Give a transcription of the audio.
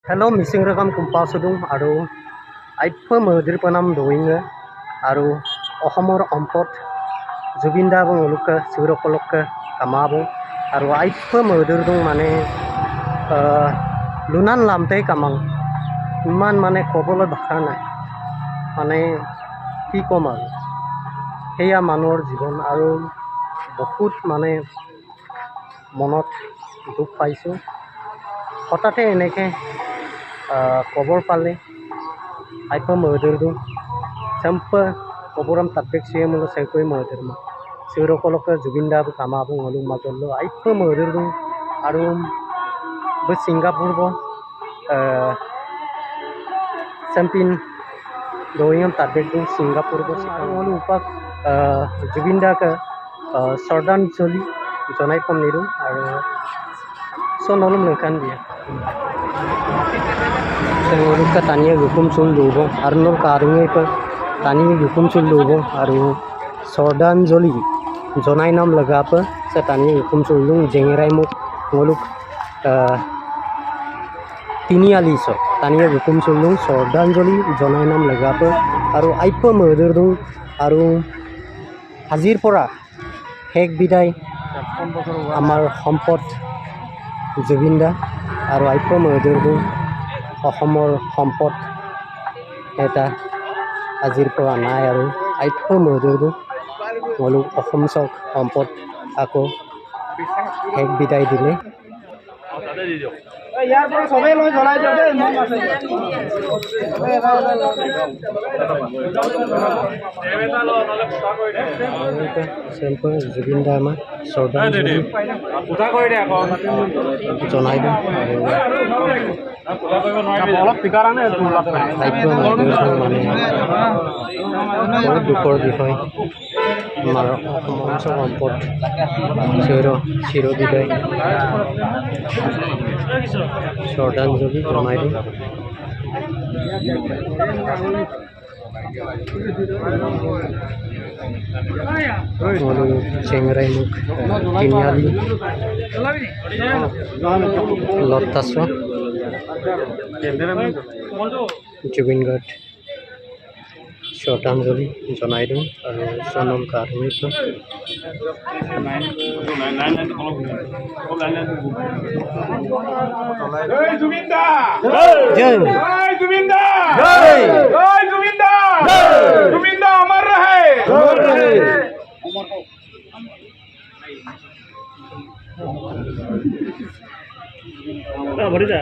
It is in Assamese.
Hello, missing rakam kumpa sudung aru aipho modir panam doinga aru ohomor ompot Jubinda bong uluka sirokolokka kamabo aru aipho modir dung mane lunan lamte kamang iman mane kobolo bhaka nai mane ki kom aru heya manor jibon aru বহুত মানে মনত দুখ পাইছো হঠাতে এনেকে কবৰ পালে আইপা মহদৰদু চেম্পা কবৰাম তাতবেক সিয়েমলো সেকই মহদৰমা সিৰকলকে জুবিনদা কামাবো হলু মাজল্লো আইপা মহদৰদু আৰু ব সিঙ্গাপুৰ ব চ্যাম্পিয়ন দোয়ম তাতবেক দু সিঙ্গাপুৰ ব হলু উপাক জুবিনদা কা শ্ৰদ্ধাঞ্জলি জনাই কম নিৰু আৰু নলম নখান দিয়া সেগুলোকে টানিয়ে গুকুম চুল দৌব আৰু নল কাৰুঙে টানিয়ে গুকুম চুল দৌব আৰু শ্ৰদ্ধাঞ্জলি জনাই নাম লগাপ সে টানিয়ে গুকুম চুল দৌ জেঙেৰাই মোক মোলোক তিনিআলি চ টানিয়ে গুকুম চুল দৌ শ্ৰদ্ধাঞ্জলি জনাই নাম লগাপ আৰু আইপ মহদৰ দৌ আৰু আজিৰ পৰা শেষ বিদায় আমাৰ সম্পদ জুবিনদা আৰু আইপ মহদৰদু অসমৰ সম্পদ এটা আজিৰ পৰা নাই আৰু আইপ মহদৰদু মোলোক অসম চক সম্পদ আকৌ শেষ বিদায় দিলে ইয়াৰ পৰা সবে লৈ জ্বলাই দিও দেই মন আছে চেম্পল জুবিনদা আমাৰ শ্ৰদ্ধাঞ্জলি পুতা কৰি দে আকৌ জনাই দিওঁ অলপ পিকাৰানে মানে বহুত দুখৰ বিষয় আমাৰ অসমৰ সম্পদ চিৰবিদায় শ্ৰদ্ধাঞ্জলি জনাই দিওঁ চেংৰাই মুখ তিনিআলি লতাছ জুবিন গাৰ্ড শ্ৰদ্ধাঞ্জলি জনাই দিওঁ আৰু চনম কাৰমিক जुबिंदा अमर रहे भरी जा